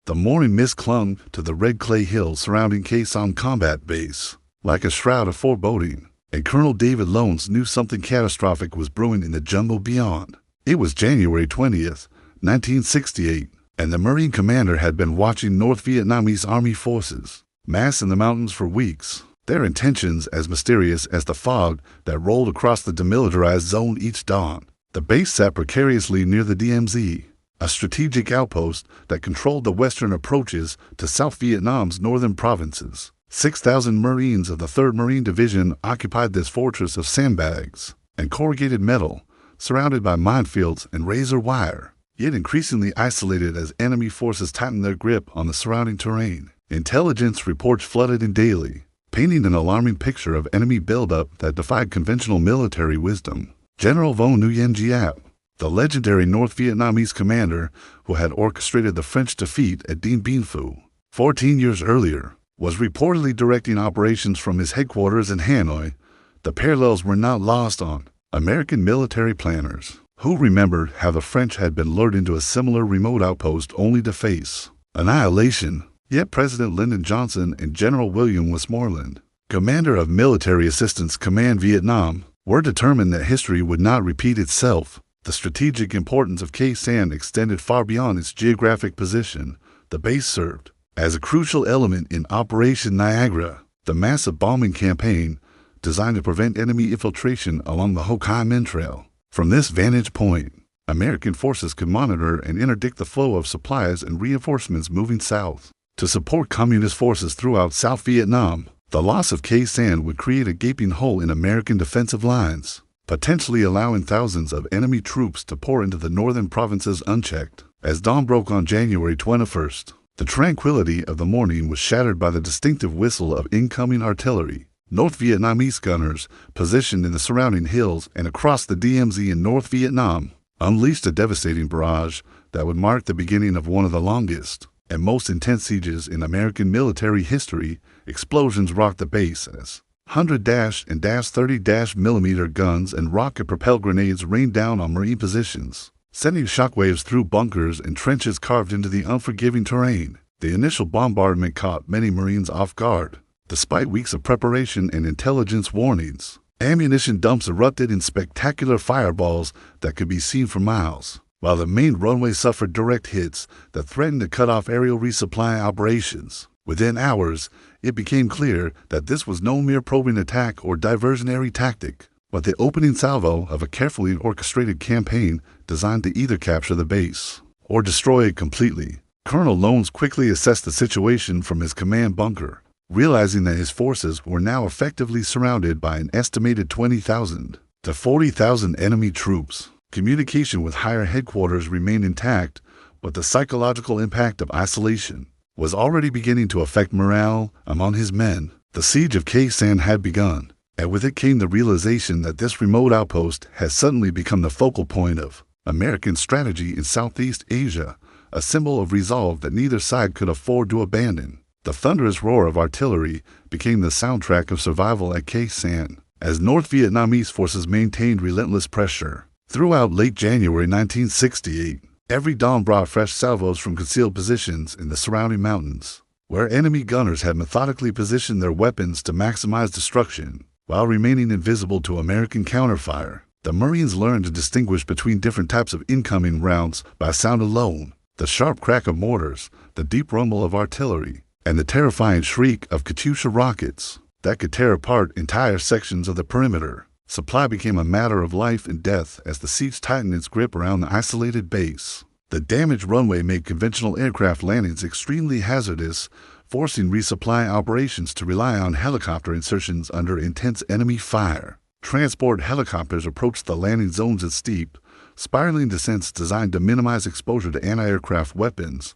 The morning mist clung to the red clay hills surrounding Sanh combat base, like a shroud of foreboding, and Colonel David Lones knew something catastrophic was brewing in the jungle beyond. It was January 20th, 1968, and the Marine commander had been watching North Vietnamese Army forces mass in the mountains for weeks, their intentions as mysterious as the fog that rolled across the demilitarized zone each dawn. The base sat precariously near the DMZ, a strategic outpost that controlled the western approaches to South Vietnam's northern provinces. 6,000 Marines of the 3rd Marine Division occupied this fortress of sandbags and corrugated metal, surrounded by minefields and razor wire, yet increasingly isolated as enemy forces tightened their grip on the surrounding terrain. Intelligence reports flooded in daily, painting an alarming picture of enemy buildup that defied conventional military wisdom. General Vo Nguyen Giap, the legendary North Vietnamese commander who had orchestrated the French defeat at Dien Bien Phu 14 years earlier, was reportedly directing operations from his headquarters in Hanoi. The parallels were not lost on American military planners, who remembered how the French had been lured into a similar remote outpost only to face annihilation. Yet President Lyndon Johnson and General William Westmoreland, commander of Military Assistance Command Vietnam, were determined that history would not repeat itself. The strategic importance of Sanh extended far beyond its geographic position. The base served as a crucial element in Operation Niagara, the massive bombing campaign designed to prevent enemy infiltration along the Ho Chi Minh Trail. From this vantage point, American forces could monitor and interdict the flow of supplies and reinforcements moving south. To support Communist forces throughout South Vietnam, the loss of Sanh would create a gaping hole in American defensive lines, potentially allowing thousands of enemy troops to pour into the northern provinces unchecked. As dawn broke on January 21st, the tranquility of the morning was shattered by the distinctive whistle of incoming artillery. North Vietnamese gunners, positioned in the surrounding hills and across the DMZ in North Vietnam, unleashed a devastating barrage that would mark the beginning of one of the longest and most intense sieges in American military history. Explosions rocked the base as 100 and 30mm guns and rocket-propelled grenades rained down on Marine positions, sending shockwaves through bunkers and trenches carved into the unforgiving terrain. The initial bombardment caught many Marines off guard. Despite weeks of preparation and intelligence warnings, ammunition dumps erupted in spectacular fireballs that could be seen for miles, while the main runway suffered direct hits that threatened to cut off aerial resupply operations. Within hours, it became clear that this was no mere probing attack or diversionary tactic, but the opening salvo of a carefully orchestrated campaign designed to either capture the base or destroy it completely. Colonel Lones quickly assessed the situation from his command bunker, realizing that his forces were now effectively surrounded by an estimated 20,000 to 40,000 enemy troops. Communication with higher headquarters remained intact, but the psychological impact of isolation was already beginning to affect morale among his men. The siege of Sanh had begun, and with it came the realization that this remote outpost had suddenly become the focal point of American strategy in Southeast Asia, a symbol of resolve that neither side could afford to abandon. The thunderous roar of artillery became the soundtrack of survival at Sanh, as North Vietnamese forces maintained relentless pressure. Throughout late January 1968, every dawn brought fresh salvos from concealed positions in the surrounding mountains, where enemy gunners had methodically positioned their weapons to maximize destruction while remaining invisible to American counterfire. The Marines learned to distinguish between different types of incoming rounds by sound alone: the sharp crack of mortars, the deep rumble of artillery, and the terrifying shriek of Katyusha rockets that could tear apart entire sections of the perimeter. Supply became a matter of life and death as the siege tightened its grip around the isolated base. The damaged runway made conventional aircraft landings extremely hazardous, forcing resupply operations to rely on helicopter insertions under intense enemy fire. Transport helicopters approached the landing zones at steep, spiraling descents designed to minimize exposure to anti-aircraft weapons,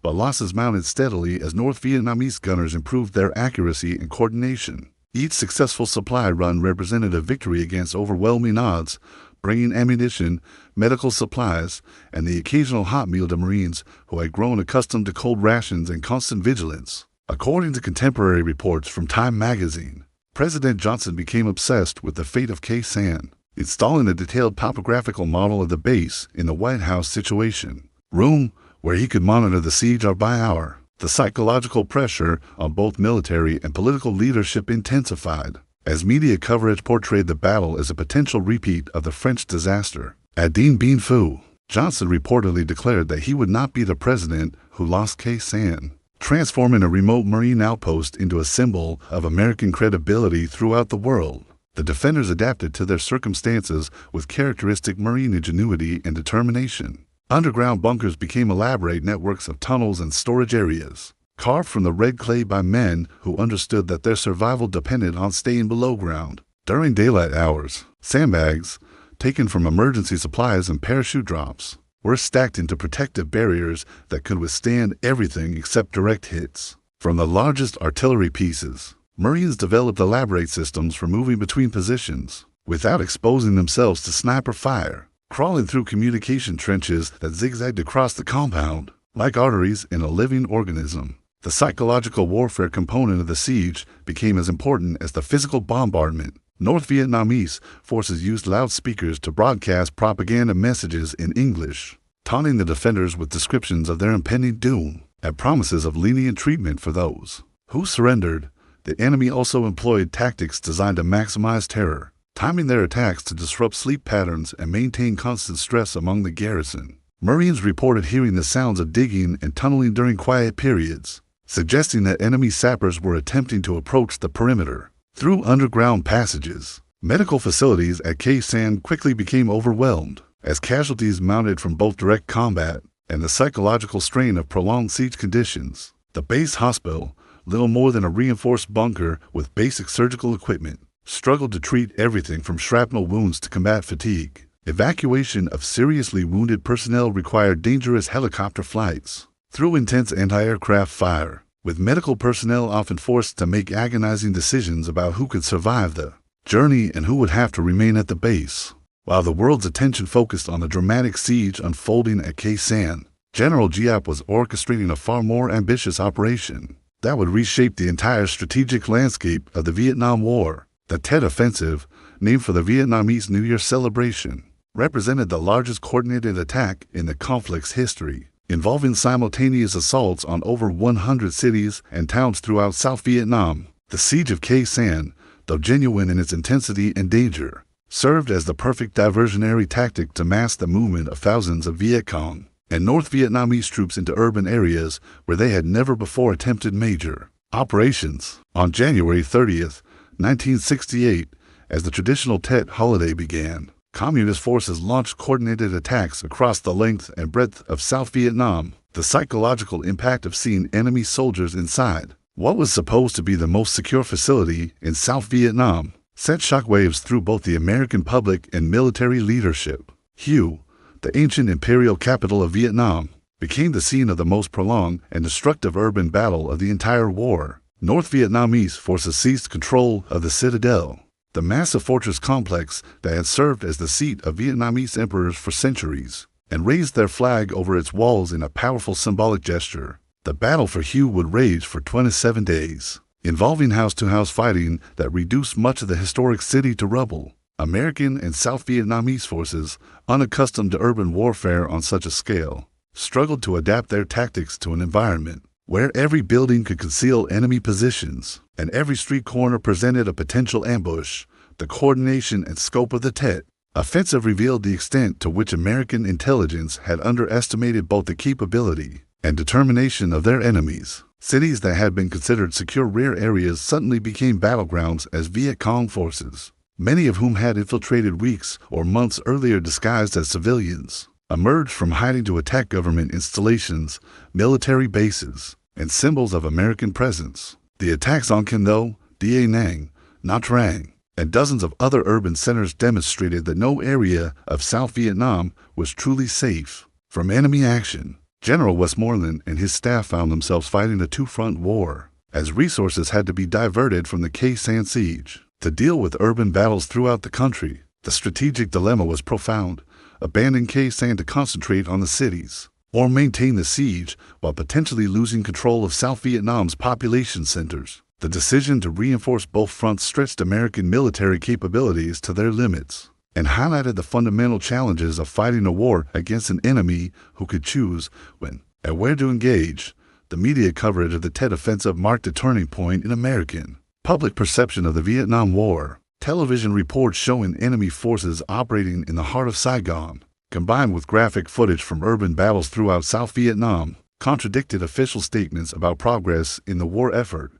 but losses mounted steadily as North Vietnamese gunners improved their accuracy and coordination. Each successful supply run represented a victory against overwhelming odds, bringing ammunition, medical supplies, and the occasional hot meal to Marines who had grown accustomed to cold rations and constant vigilance. According to contemporary reports from Time magazine, President Johnson became obsessed with the fate of Sanh, installing a detailed topographical model of the base in the White House Situation Room, where he could monitor the siege hour by hour. The psychological pressure on both military and political leadership intensified, as media coverage portrayed the battle as a potential repeat of the French disaster. At Dien Bien Phu, Johnson reportedly declared that he would not be the president who lost Sanh, transforming a remote Marine outpost into a symbol of American credibility throughout the world. The defenders adapted to their circumstances with characteristic Marine ingenuity and determination. Underground bunkers became elaborate networks of tunnels and storage areas, carved from the red clay by men who understood that their survival depended on staying below ground. During daylight hours, sandbags, taken from emergency supplies and parachute drops, were stacked into protective barriers that could withstand everything except direct hits. From the largest artillery pieces, Marines developed elaborate systems for moving between positions without exposing themselves to sniper fire, crawling through communication trenches that zigzagged across the compound like arteries in a living organism. The psychological warfare component of the siege became as important as the physical bombardment. North Vietnamese forces used loudspeakers to broadcast propaganda messages in English, taunting the defenders with descriptions of their impending doom and promises of lenient treatment for those who surrendered. The enemy also employed tactics designed to maximize terror, timing their attacks to disrupt sleep patterns and maintain constant stress among the garrison. Marines reported hearing the sounds of digging and tunneling during quiet periods, suggesting that enemy sappers were attempting to approach the perimeter through underground passages. Medical facilities at Sanh quickly became overwhelmed, as casualties mounted from both direct combat and the psychological strain of prolonged siege conditions. The base hospital, little more than a reinforced bunker with basic surgical equipment, struggled to treat everything from shrapnel wounds to combat fatigue. Evacuation of seriously wounded personnel required dangerous helicopter flights through intense anti-aircraft fire, with medical personnel often forced to make agonizing decisions about who could survive the journey and who would have to remain at the base. While the world's attention focused on the dramatic siege unfolding at Sanh, General Giap was orchestrating a far more ambitious operation that would reshape the entire strategic landscape of the Vietnam War. The Tet Offensive, named for the Vietnamese New Year celebration, represented the largest coordinated attack in the conflict's history, involving simultaneous assaults on over 100 cities and towns throughout South Vietnam. The siege of Sanh, though genuine in its intensity and danger, served as the perfect diversionary tactic to mask the movement of thousands of Viet Cong and North Vietnamese troops into urban areas where they had never before attempted major operations. On January 30th, 1968, as the traditional Tet holiday began, Communist forces launched coordinated attacks across the length and breadth of South Vietnam. The psychological impact of seeing enemy soldiers inside what was supposed to be the most secure facility in South Vietnam sent shockwaves through both the American public and military leadership. Hue, the ancient imperial capital of Vietnam, became the scene of the most prolonged and destructive urban battle of the entire war. North Vietnamese forces seized control of the citadel, the massive fortress complex that had served as the seat of Vietnamese emperors for centuries, and raised their flag over its walls in a powerful symbolic gesture. The battle for Hue would rage for 27 days, involving house-to-house fighting that reduced much of the historic city to rubble. American and South Vietnamese forces, unaccustomed to urban warfare on such a scale, struggled to adapt their tactics to an environment where every building could conceal enemy positions and every street corner presented a potential ambush. The coordination and scope of the Tet Offensive revealed the extent to which American intelligence had underestimated both the capability and determination of their enemies. Cities that had been considered secure rear areas suddenly became battlegrounds as Viet Cong forces, many of whom had infiltrated weeks or months earlier disguised as civilians, emerged from hiding to attack government installations, military bases, and symbols of American presence. The attacks on Can Tho, Da Nang, Nha Trang, and dozens of other urban centers demonstrated that no area of South Vietnam was truly safe from enemy action. General Westmoreland and his staff found themselves fighting a two-front war, as resources had to be diverted from the Sanh siege to deal with urban battles throughout the country. The strategic dilemma was profound: abandon Sanh to concentrate on the cities, or maintain the siege while potentially losing control of South Vietnam's population centers. The decision to reinforce both fronts stretched American military capabilities to their limits and highlighted the fundamental challenges of fighting a war against an enemy who could choose when And where to engage? The media coverage of the Tet Offensive marked a turning point in American public perception of the Vietnam War. Television reports showing enemy forces operating in the heart of Saigon, combined with graphic footage from urban battles throughout South Vietnam, contradicted official statements about progress in the war effort.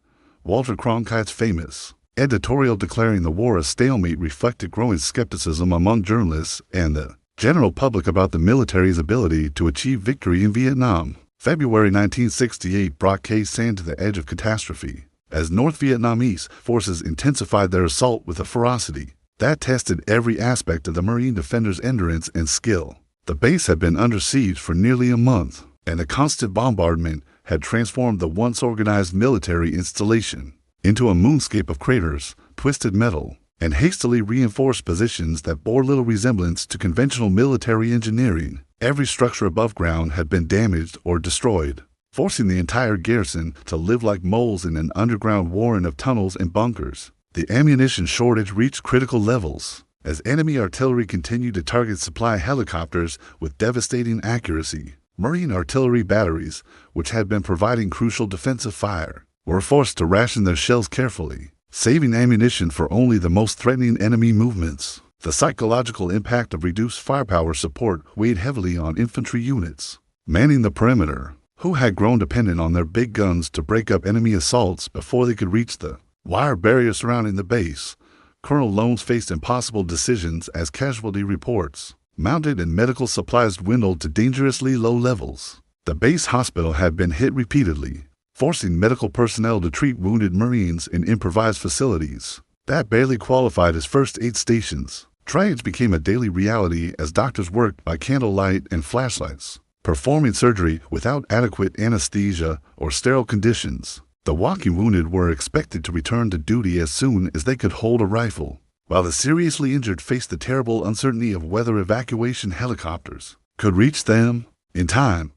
Walter Cronkite's famous editorial declaring the war a stalemate reflected growing skepticism among journalists and the general public about the military's ability to achieve victory in Vietnam. February 1968 brought Khe Sanh to the edge of catastrophe, as North Vietnamese forces intensified their assault with a ferocity that tested every aspect of the Marine defenders' endurance and skill. The base had been under siege for nearly a month, and the constant bombardment had transformed the once organized military installation into a moonscape of craters, twisted metal, and hastily reinforced positions that bore little resemblance to conventional military engineering. Every structure above ground had been damaged or destroyed, forcing the entire garrison to live like moles in an underground warren of tunnels and bunkers. The ammunition shortage reached critical levels, as enemy artillery continued to target supply helicopters with devastating accuracy. Marine artillery batteries, which had been providing crucial defensive fire, were forced to ration their shells carefully, saving ammunition for only the most threatening enemy movements. The psychological impact of reduced firepower support weighed heavily on infantry units manning the perimeter, who had grown dependent on their big guns to break up enemy assaults before they could reach the wire barrier surrounding the base. Colonel Lones faced impossible decisions as casualty reports mounted and medical supplies dwindled to dangerously low levels. The base hospital had been hit repeatedly, forcing medical personnel to treat wounded Marines in improvised facilities that barely qualified as first aid stations. Triage became a daily reality as doctors worked by candlelight and flashlights, performing surgery without adequate anesthesia or sterile conditions. The walking wounded were expected to return to duty as soon as they could hold a rifle, while the seriously injured faced the terrible uncertainty of whether evacuation helicopters could reach them in time.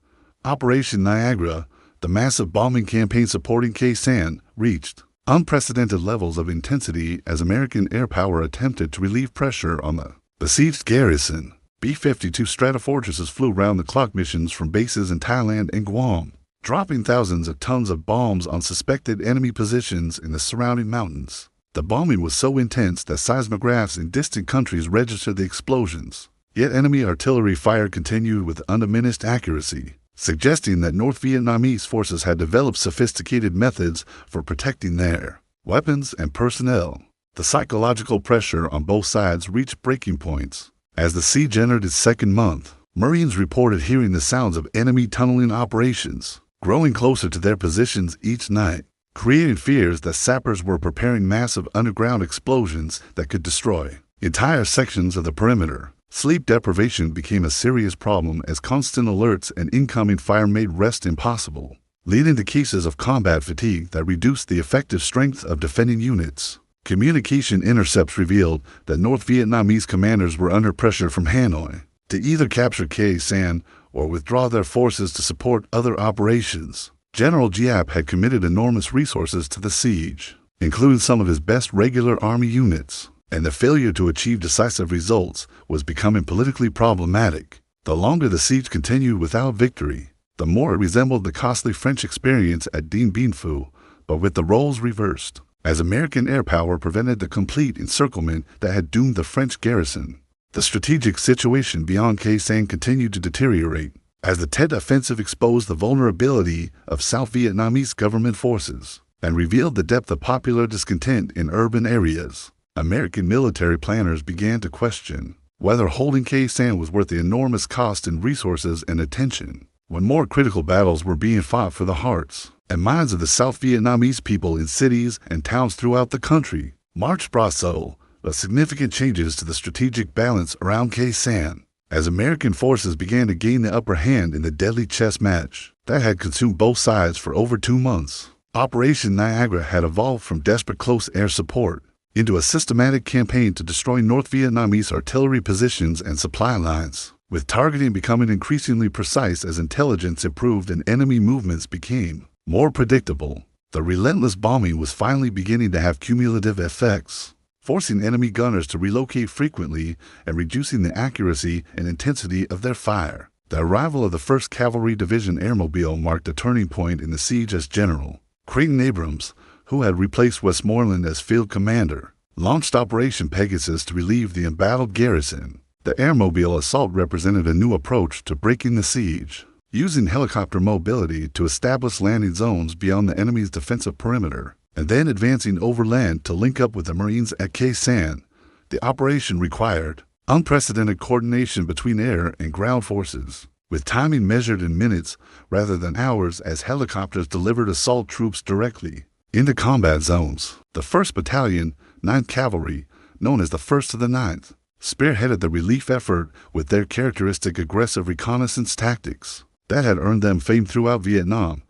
Operation Niagara, the massive bombing campaign supporting Khe Sanh, reached unprecedented levels of intensity as American air power attempted to relieve pressure on the besieged garrison. B-52 Stratofortresses flew round-the-clock missions from bases in Thailand and Guam, dropping thousands of tons of bombs on suspected enemy positions in the surrounding mountains. The bombing was so intense that seismographs in distant countries registered the explosions. Yet enemy artillery fire continued with undiminished accuracy, suggesting that North Vietnamese forces had developed sophisticated methods for protecting their weapons and personnel. The psychological pressure on both sides reached breaking points. As the siege entered its second month, Marines reported hearing the sounds of enemy tunneling operations, growing closer to their positions each night, creating fears that sappers were preparing massive underground explosions that could destroy entire sections of the perimeter. Sleep deprivation became a serious problem as constant alerts and incoming fire made rest impossible, leading to cases of combat fatigue that reduced the effective strength of defending units. Communication intercepts revealed that North Vietnamese commanders were under pressure from Hanoi to either capture Khe Sanh or withdraw their forces to support other operations. General Giap had committed enormous resources to the siege, including some of his best regular army units, and the failure to achieve decisive results was becoming politically problematic. The longer the siege continued without victory, the more it resembled the costly French experience at Dien Bien Phu, but with the roles reversed, as American air power prevented the complete encirclement that had doomed the French garrison. The strategic situation beyond Khe Sanh continued to deteriorate, as the Tet Offensive exposed the vulnerability of South Vietnamese government forces and revealed the depth of popular discontent in urban areas. American military planners began to question whether holding Khe Sanh was worth the enormous cost in resources and attention, when more critical battles were being fought for the hearts and minds of the South Vietnamese people in cities and towns throughout the country. March brought subtle but significant changes to the strategic balance around Khe Sanh, as American forces began to gain the upper hand in the deadly chess match that had consumed both sides for over 2 months. Operation Niagara had evolved from desperate close air support into a systematic campaign to destroy North Vietnamese artillery positions and supply lines, with targeting becoming increasingly precise as intelligence improved and enemy movements became more predictable. The relentless bombing was finally beginning to have cumulative effects, forcing enemy gunners to relocate frequently and reducing the accuracy and intensity of their fire. The arrival of the 1st Cavalry Division Airmobile marked a turning point in the siege as General Creighton Abrams, who had replaced Westmoreland as field commander, launched Operation Pegasus to relieve the embattled garrison. The airmobile assault represented a new approach to breaking the siege, using helicopter mobility to establish landing zones beyond the enemy's defensive perimeter, and then advancing overland to link up with the Marines at Sanh. The operation required unprecedented coordination between air and ground forces, with timing measured in minutes rather than hours as helicopters delivered assault troops directly into combat zones. The 1st Battalion, 9th Cavalry, known as the 1st of the 9th, spearheaded the relief effort with their characteristic aggressive reconnaissance tactics that had earned them fame throughout Vietnam,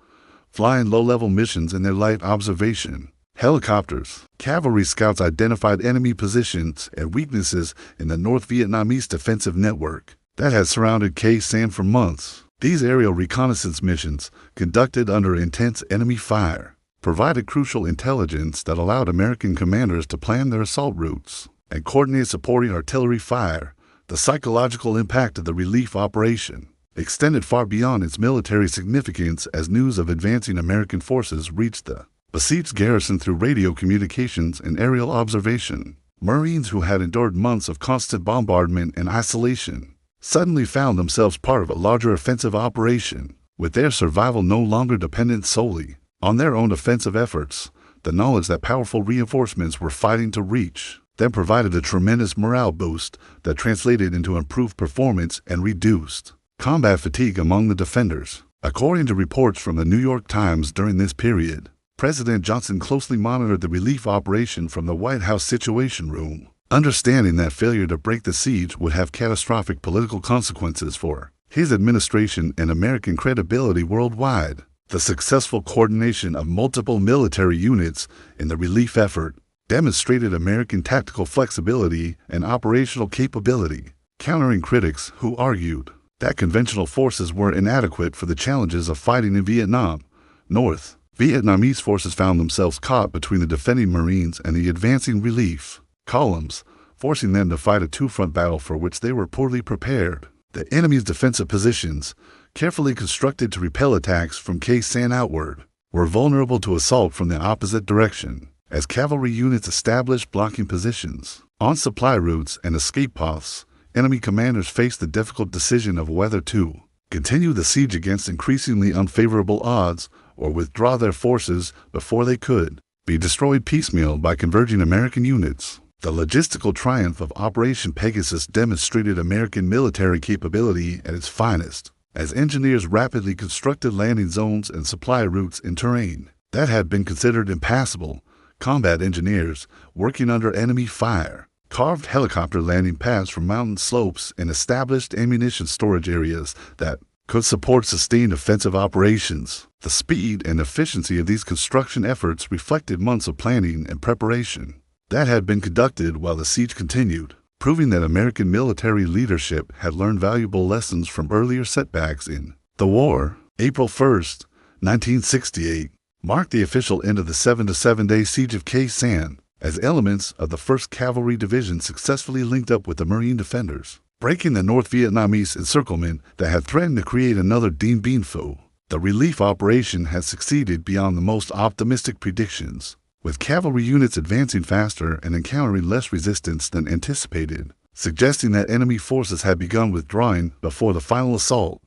flying low-level missions in their light observation helicopters. Cavalry scouts identified enemy positions and weaknesses in the North Vietnamese defensive network that had surrounded Sanh for months. These aerial reconnaissance missions, conducted under intense enemy fire, provided crucial intelligence that allowed American commanders to plan their assault routes and coordinate supporting artillery fire. The psychological impact of the relief operation extended far beyond its military significance as news of advancing American forces reached the besieged garrison through radio communications and aerial observation. Marines who had endured months of constant bombardment and isolation suddenly found themselves part of a larger offensive operation, with their survival no longer dependent solely on their own offensive efforts. The knowledge that powerful reinforcements were fighting to reach them provided a tremendous morale boost that translated into improved performance and reduced combat fatigue among the defenders. According to reports from the New York Times during this period, President Johnson closely monitored the relief operation from the White House Situation Room, understanding that failure to break the siege would have catastrophic political consequences for his administration and American credibility worldwide. The successful coordination of multiple military units in the relief effort demonstrated American tactical flexibility and operational capability, countering critics who argued that conventional forces were inadequate for the challenges of fighting in Vietnam. North Vietnamese forces found themselves caught between the defending Marines and the advancing relief columns, forcing them to fight a two-front battle for which they were poorly prepared. The enemy's defensive positions, carefully constructed to repel attacks from Sanh outward, were vulnerable to assault from the opposite direction, as cavalry units established blocking positions on supply routes and escape paths. Enemy commanders faced the difficult decision of whether to continue the siege against increasingly unfavorable odds or withdraw their forces before they could be destroyed piecemeal by converging American units. The logistical triumph of Operation Pegasus demonstrated American military capability at its finest, as engineers rapidly constructed landing zones and supply routes in terrain that had been considered impassable. Combat engineers, working under enemy fire, carved helicopter landing pads from mountain slopes and established ammunition storage areas that could support sustained offensive operations. The speed and efficiency of these construction efforts reflected months of planning and preparation that had been conducted while the siege continued, proving that American military leadership had learned valuable lessons from earlier setbacks in the war. April 1st, 1968, marked the official end of the 7-to-7-day siege of Sanh, as elements of the 1st Cavalry Division successfully linked up with the Marine defenders, breaking the North Vietnamese encirclement that had threatened to create another Dien Bien Phu. The relief operation had succeeded beyond the most optimistic predictions, with cavalry units advancing faster and encountering less resistance than anticipated, suggesting that enemy forces had begun withdrawing before the final assault.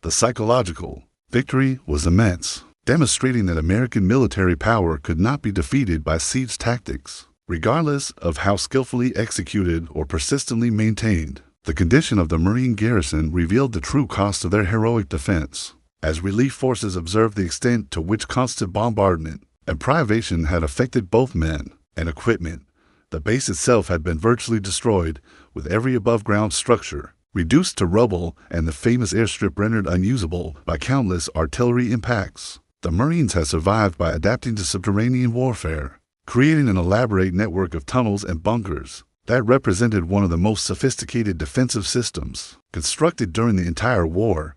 The psychological victory was immense, demonstrating that American military power could not be defeated by siege tactics, regardless of how skillfully executed or persistently maintained. The condition of the Marine garrison revealed the true cost of their heroic defense, as relief forces observed the extent to which constant bombardment and privation had affected both men and equipment. The base itself had been virtually destroyed, with every above-ground structure reduced to rubble and the famous airstrip rendered unusable by countless artillery impacts. The Marines had survived by adapting to subterranean warfare, creating an elaborate network of tunnels and bunkers that represented one of the most sophisticated defensive systems constructed during the entire war.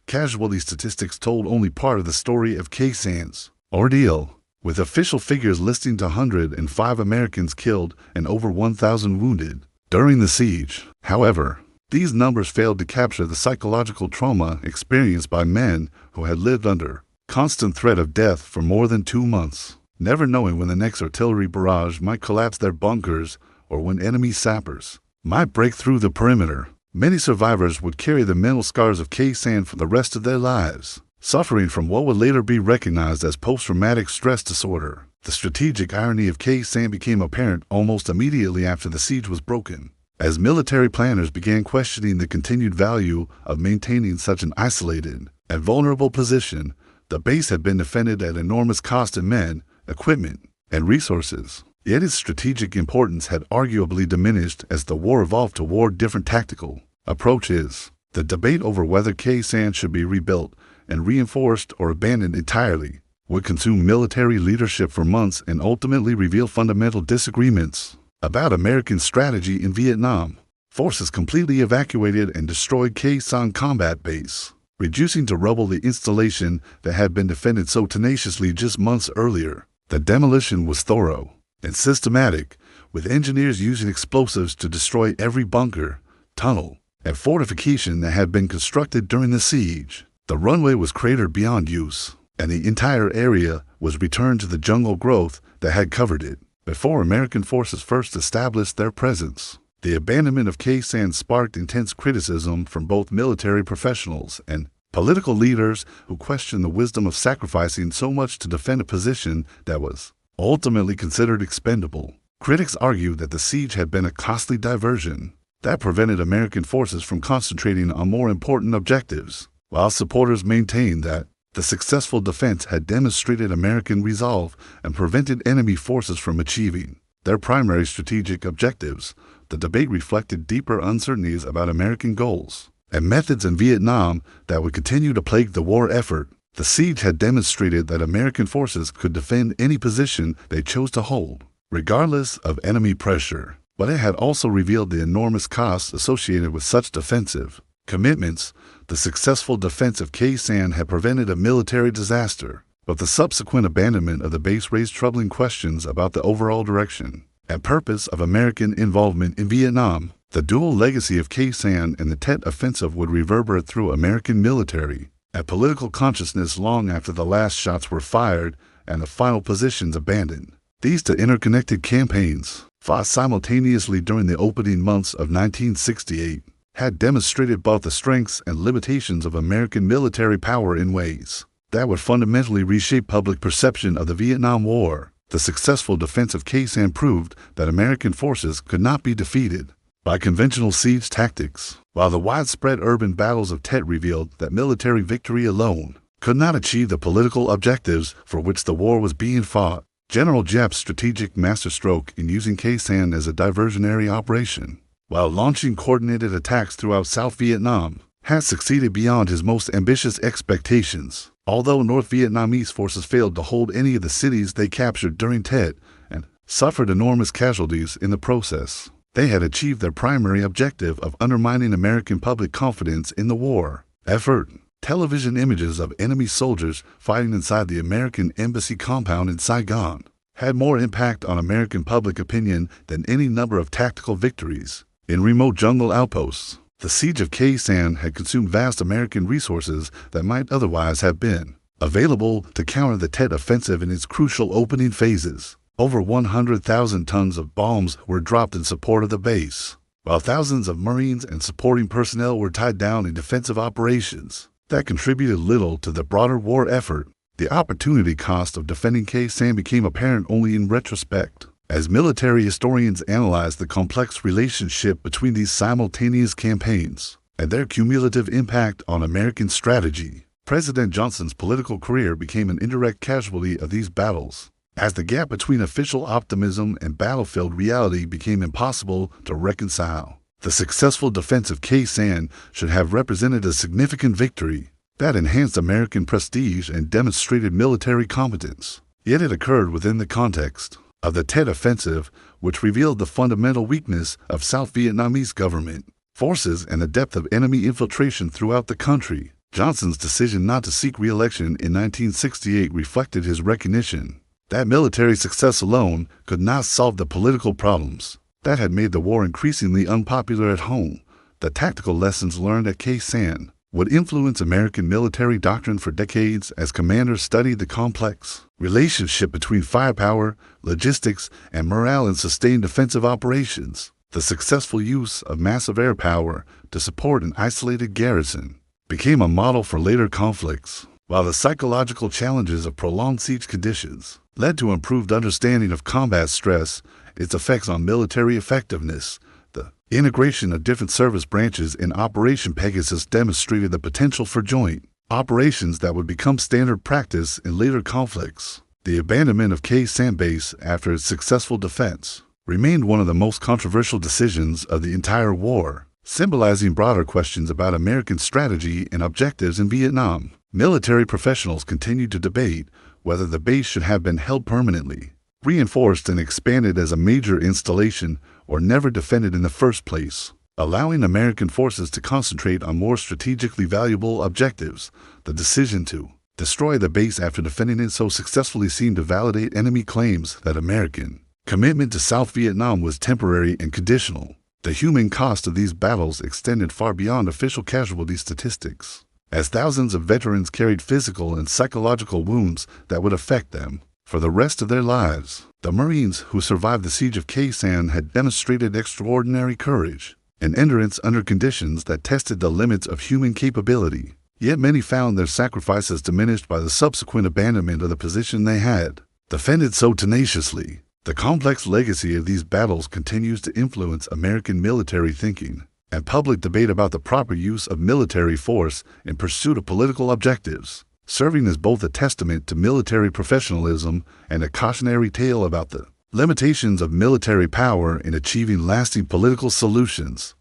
Casualty statistics told only part of the story of Sanh's ordeal, with official figures listing 105 Americans killed and over 1,000 wounded during the siege. However, These numbers failed to capture the psychological trauma experienced by men who had lived under constant threat of death for more than 2 months, never knowing when the next artillery barrage might collapse their bunkers or when enemy sappers might break through the perimeter. Many survivors would carry the mental scars of Sanh for the rest of their lives, suffering from what would later be recognized as post-traumatic stress disorder. The strategic irony of Sanh became apparent almost immediately after the siege was broken, as military planners began questioning the continued value of maintaining such an isolated and vulnerable position. The base had been defended at enormous cost in men, equipment, and resources, yet its strategic importance had arguably diminished as the war evolved toward different tactical approaches. The debate over whether Sanh should be rebuilt and reinforced or abandoned entirely would consume military leadership for months and ultimately reveal fundamental disagreements about American strategy in Vietnam. Forces completely evacuated and destroyed Sanh combat base, reducing to rubble the installation that had been defended so tenaciously just months earlier. The demolition was thorough and systematic, with engineers using explosives to destroy every bunker, tunnel, and fortification that had been constructed during the siege. The runway was cratered beyond use, and the entire area was returned to the jungle growth that had covered it before American forces first established their presence. The abandonment of Sanh sparked intense criticism from both military professionals and political leaders who questioned the wisdom of sacrificing so much to defend a position that was ultimately considered expendable. Critics argued that the siege had been a costly diversion that prevented American forces from concentrating on more important objectives, while supporters maintained that the successful defense had demonstrated American resolve and prevented enemy forces from achieving their primary strategic objectives. The debate reflected deeper uncertainties about American goals and methods in Vietnam that would continue to plague the war effort. The siege had demonstrated that American forces could defend any position they chose to hold, regardless of enemy pressure, but it had also revealed the enormous costs associated with such defensive commitments. The successful defense of Sanh had prevented a military disaster, but the subsequent abandonment of the base raised troubling questions about the overall direction and purpose of American involvement in Vietnam. The dual legacy of Sanh and the Tet Offensive would reverberate through American military and political consciousness long after the last shots were fired and the final positions abandoned. These two interconnected campaigns, fought simultaneously during the opening months of 1968, had demonstrated both the strengths and limitations of American military power in ways that would fundamentally reshape public perception of the Vietnam War. The successful defense of Sanh proved that American forces could not be defeated by conventional siege tactics, while the widespread urban battles of Tet revealed that military victory alone could not achieve the political objectives for which the war was being fought. General Giap's strategic masterstroke in using Sanh as a diversionary operation, while launching coordinated attacks throughout South Vietnam, had succeeded beyond his most ambitious expectations. Although North Vietnamese forces failed to hold any of the cities they captured during Tet and suffered enormous casualties in the process, they had achieved their primary objective of undermining American public confidence in the war effort. Television images of enemy soldiers fighting inside the American embassy compound in Saigon had more impact on American public opinion than any number of tactical victories in remote jungle outposts. The siege of Sanh had consumed vast American resources that might otherwise have been available to counter the Tet Offensive in its crucial opening phases. Over 100,000 tons of bombs were dropped in support of the base, while thousands of Marines and supporting personnel were tied down in defensive operations that contributed little to the broader war effort. The opportunity cost of defending Sanh became apparent only in retrospect, as military historians analyzed the complex relationship between these simultaneous campaigns and their cumulative impact on American strategy. President Johnson's political career became an indirect casualty of these battles, as the gap between official optimism and battlefield reality became impossible to reconcile. The successful defense of Sanh should have represented a significant victory that enhanced American prestige and demonstrated military competence. Yet it occurred within the context of the Tet Offensive, which revealed the fundamental weakness of South Vietnamese government forces and the depth of enemy infiltration throughout the country. Johnson's decision not to seek re-election in 1968 reflected his recognition that military success alone could not solve the political problems that had made the war increasingly unpopular at home. The tactical lessons learned at Sanh would influence American military doctrine for decades as commanders studied the complex relationship between firepower, logistics, and morale in sustained defensive operations. The successful use of massive air power to support an isolated garrison became a model for later conflicts, while the psychological challenges of prolonged siege conditions led to improved understanding of combat stress, its effects on military effectiveness. The integration of different service branches in Operation Pegasus demonstrated the potential for joint operations that would become standard practice in later conflicts. The abandonment of Sanh Base after its successful defense remained one of the most controversial decisions of the entire war, symbolizing broader questions about American strategy and objectives in Vietnam. Military professionals continued to debate whether the base should have been held permanently, reinforced and expanded as a major installation, or never defended in the first place, allowing American forces to concentrate on more strategically valuable objectives. The decision to destroy the base after defending it so successfully seemed to validate enemy claims that American commitment to South Vietnam was temporary and conditional. The human cost of these battles extended far beyond official casualty statistics, as thousands of veterans carried physical and psychological wounds that would affect them for the rest of their lives. The Marines who survived the siege of Sanh had demonstrated extraordinary courage and endurance under conditions that tested the limits of human capability. Yet many found their sacrifices diminished by the subsequent abandonment of the position they had defended so tenaciously. The complex legacy of these battles continues to influence American military thinking and public debate about the proper use of military force in pursuit of political objectives, serving as both a testament to military professionalism and a cautionary tale about the limitations of military power in achieving lasting political solutions.